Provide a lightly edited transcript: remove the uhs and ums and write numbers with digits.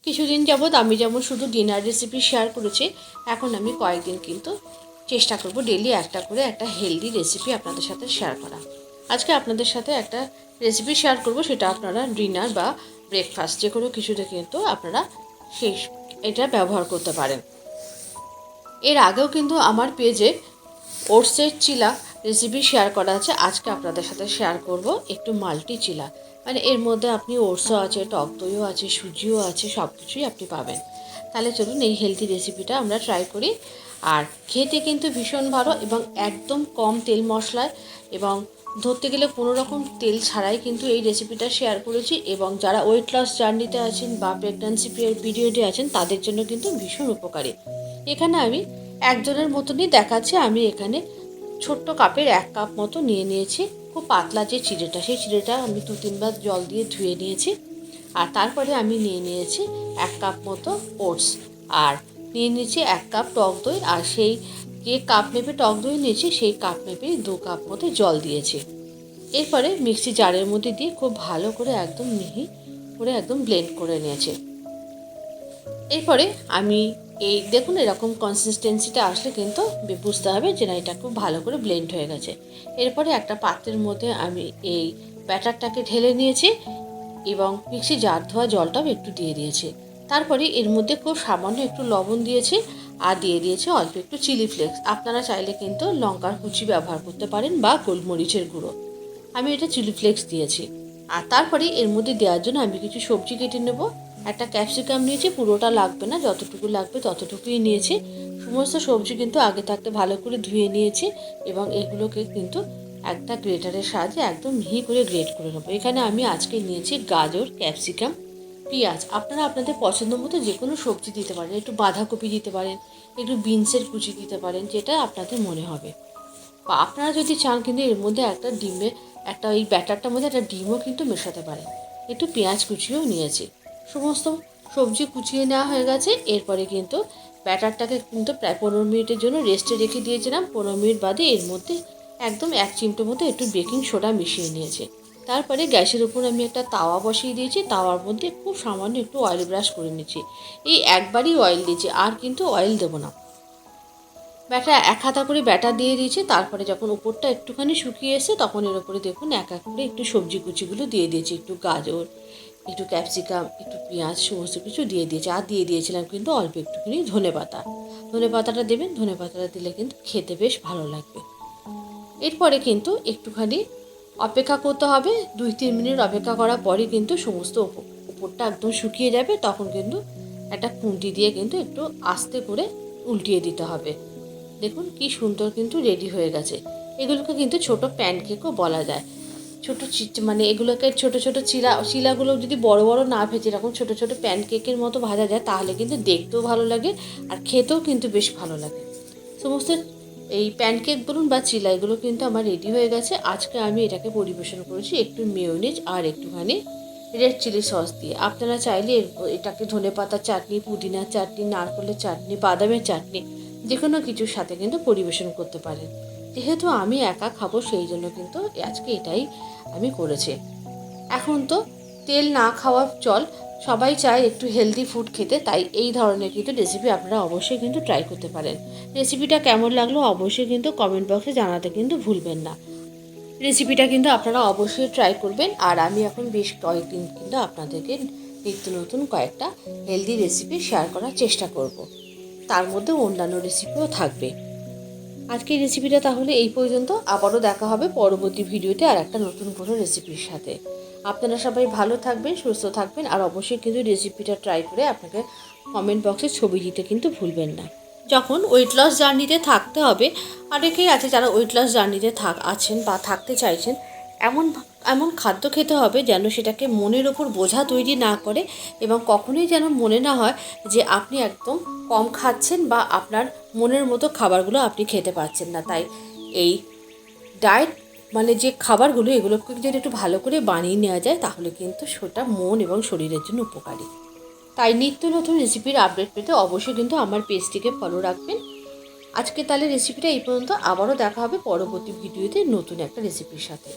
কিছুদিন যাবৎ আমি যেমন শুধু ডিনার রেসিপি শেয়ার করেছি, এখন আমি কয়েকদিন কিন্তু চেষ্টা করব ডেলি একটা করে একটা হেলদি রেসিপি আপনাদের সাথে শেয়ার করা। আজকে আপনাদের সাথে একটা রেসিপি শেয়ার করব, সেটা আপনারা ডিনার বা ব্রেকফাস্ট যে কোনো কিছুতে কিন্তু আপনারা এটা ব্যবহার করতে পারেন। এর আগেও কিন্তু আমার পেজে ওটসের চিলা রেসিপি শেয়ার করা আছে। আজকে আপনাদের সাথে শেয়ার করব একটু মাল্টি চিলা, মানে এর মধ্যে আপনি ওটসও আছে, টকদইও আছে, সুজিও আছে, সব কিছুই আপনি পাবেন। তাহলে চলুন এই হেলদি রেসিপিটা আমরা ট্রাই করি। আর খেতে কিন্তু ভীষণ ভালো এবং একদম কম তেল মশলায়, এবং ধরতে গেলে কোনো রকম তেল ছাড়াই কিন্তু এই রেসিপিটা শেয়ার করেছি। এবং যারা ওয়েট লস জার্নিতে আছেন বা প্রেগন্যান্সি পিরিয়ডে আছেন তাদের জন্য কিন্তু ভীষণ উপকারী। এখানে আমি একজনের মতনই দেখাচ্ছি। আমি এখানে ছোট্ট কাপের 1 কাপ মতো নিয়ে নিয়েছি। খুব পাতলা যে চিড়েটা, সেই চিড়েটা আমি 2-3 বার জল দিয়ে ধুয়ে নিয়েছি। আর তারপরে আমি নিয়ে নিয়েছি 1 কাপ মতো ওটস, আর নিয়ে নিয়েছি 1 কাপ টক দই। আর সেই যে কাপ মেপে টক দই নিয়েছি সেই কাপ মেপে 2 কাপ মতো জল দিয়েছি। এরপরে মিক্সি জারের মধ্যে দিয়ে খুব ভালো করে একদম মিহি করে একদম ব্লেন্ড করে নিয়েছি। এরপরে আমি এই দেখুন এরকম কনসিস্টেন্সিটা আসলে কিন্তু বুঝতে হবে যে না এটা খুব ভালো করে ব্লেন্ড হয়ে গেছে। এরপরে একটা পাত্রের মধ্যে আমি এই ব্যাটারটাকে ঢেলে নিয়েছি এবং মিক্সি জার ধোয়া জলটাও একটু দিয়ে দিয়েছি। তারপরে এর মধ্যে খুব সামান্য একটু লবণ দিয়েছি আর দিয়ে দিয়েছি অল্প একটু চিলি ফ্লেক্স। আপনারা চাইলে কিন্তু লঙ্কার কুচি ব্যবহার করতে পারেন বা গোলমরিচের গুঁড়ো। আমি এটা চিলি ফ্লেক্স দিয়েছি। আর তারপরে এর মধ্যে দেওয়ার জন্য আমি কিছু সবজি কেটে নেব। একটা ক্যাপসিকাম নিয়েছি, পুরোটা লাগবে না, যতটুকু লাগবে ততটুকুই নিয়েছি। সমস্ত সবজি কিন্তু আগে থাকতে ভালো করে ধুয়ে নিয়েছি এবং এগুলোকে কিন্তু একটা গ্রেটারের সাহায্যে একদম মিহি করে গ্রেট করে নেবো। এখানে আমি আজকে নিয়েছি গাজর, ক্যাপসিকাম, পেঁয়াজ। আপনারা আপনাদের পছন্দ মতো যে কোনো সবজি দিতে পারেন, একটু বাঁধাকপি দিতে পারেন, একটু বিনসের কুচি দিতে পারেন, যেটা আপনাদের মনে হবে। বা আপনারা যদি চান কিন্তু এর মধ্যে একটা ওই ব্যাটারটার মধ্যে একটা ডিমও কিন্তু মেশাতে পারেন। একটু পেঁয়াজ কুচিও নিয়েছি। সমস্ত সবজি কুচিয়ে নেওয়া হয়ে গেছে। এরপরে কিন্তু ব্যাটারটাকে কিন্তু প্রায় 15 মিনিটের জন্য রেস্টে রেখে দিয়েছিলাম। 15 মিনিট বাদে এর মধ্যে একদম 1 চিমটে মতো একটু বেকিং সোডা মিশিয়ে নিয়েছি। তারপরে গ্যাসের উপর আমি একটা তাওয়া বসিয়ে দিয়েছি। তাওয়ার মধ্যে খুব সামান্য একটু অয়েল ব্রাশ করে নিয়েছি। এই একবারই অয়েল দিয়েছি, আর কিন্তু অয়েল দেবো না। ব্যাটা 1 হাতা করে ব্যাটার দিয়ে দিয়েছি। তারপরে যখন উপরটা একটুখানি শুকিয়ে এসে তখন এর উপরে দেখুন এক এক করে একটু সবজি কুচিগুলো দিয়ে দিয়েছি। একটু গাজর, একটু ক্যাপসিকাম, একটু পেঁয়াজ, সমস্ত কিছু দিয়ে দিয়েছি। আর দিয়ে দিয়েছিলাম কিন্তু অল্প একটুখানি ধনেপাতা। ধনেপাতাটা দেবেন, ধনেপাতাটা দিলে কিন্তু খেতে বেশ ভালো লাগবে। এরপরে কিন্তু একটুখানি অপেক্ষা করতে হবে। 2-3 মিনিট অপেক্ষা করার পরই কিন্তু সমস্ত উপরটা একদম শুকিয়ে যাবে। তখন কিন্তু একটা খুন্তি দিয়ে কিন্তু একটু আস্তে করে উল্টিয়ে দিতে হবে। দেখুন কি সুন্দর কিন্তু রেডি হয়ে গেছে। এগুলোকে কিন্তু ছোট প্যানকেকও বলা যায়। মানে এগুলোকে ছোট ছোট চিলাগুলো যদি বড় বড় না ভেজে এরকম ছোট ছোট প্যানকেকের মতো ভাজা যায় তাহলে কিন্তু দেখতেও ভালো লাগে আর খেতেও কিন্তু বেশ ভালো লাগে। সমস্ত এই প্যানকেক বলুন বা চিলা এগুলো কিন্তু আমার রেডি হয়ে গেছে। আজকে আমি এটাকে পরিবেশন করেছি একটু মেয়োনিজ আর একটুখানি রেড চিলি সস দিয়ে। আপনারা চাইলে এটাকে ধনেপাতার চাটনি, পুদিনার চাটনি, নারকেলের চাটনি, বাদামের চাটনি যে কোনো কিছুর সাথে কিন্তু পরিবেশন করতে পারেন। যেহেতু আমি একা খাবো সেই জন্য কিন্তু আজকে এটাই আমি করেছি। এখন তো তেল না খাওয়ার চল, সবাই চায় একটু হেলদি ফুড খেতে, তাই এই ধরনের কিন্তু রেসিপি আপনারা অবশ্যই কিন্তু ট্রাই করতে পারেন। রেসিপিটা কেমন লাগলো অবশ্যই কিন্তু কমেন্ট বক্সে জানাতে কিন্তু ভুলবেন না। রেসিপিটা কিন্তু আপনারা অবশ্যই ট্রাই করবেন। আর আমি এখন বেশ কয়েকদিন কিন্তু আপনাদেরকে নিত্য নতুন কয়েকটা হেলদি রেসিপি শেয়ার করার চেষ্টা করব। তার মধ্যে অন্যান্য রেসিপিও থাকবে। আজকের রেসিপিটা তাহলে এই পর্যন্ত। আবারও দেখা হবে পরবর্তী ভিডিওতে আর একটা নতুন কোনো রেসিপির সাথে। আপনারা সবাই ভালো থাকবেন, সুস্থ থাকবেন, আর অবশ্যই কিন্তু রেসিপিটা ট্রাই করে আপনাকে কমেন্ট বক্সে ছবি দিতে কিন্তু ভুলবেন না। যখন ওয়েট লস জার্নিতে থাকতে হবে, অনেকেই আছে যারা ওয়েট লস জার্নিতে আছেন বা থাকতে চাইছেন, এমন এমন খাদ্য খেতে হবে যেন সেটাকে মনের ওপর বোঝা তৈরি না করে এবং কখনোই যেন মনে না হয় যে আপনি একদম কম খাচ্ছেন বা আপনার মনের মতো খাবারগুলো আপনি খেতে পারছেন না। তাই এই ডায়েট মানে যে খাবারগুলো এগুলোকে যদি একটু ভালো করে বানিয়ে নেওয়া যায় তাহলে কিন্তু সেটা মন এবং শরীরের জন্য উপকারী। তাই নিত্য নতুন রেসিপির আপডেট পেতে অবশ্যই কিন্তু আমার পেজটিকে ফলো রাখবেন। আজকে তাহলে রেসিপিটা এই পর্যন্ত। আবারও দেখা হবে পরবর্তী ভিডিওতে নতুন একটা রেসিপির সাথে।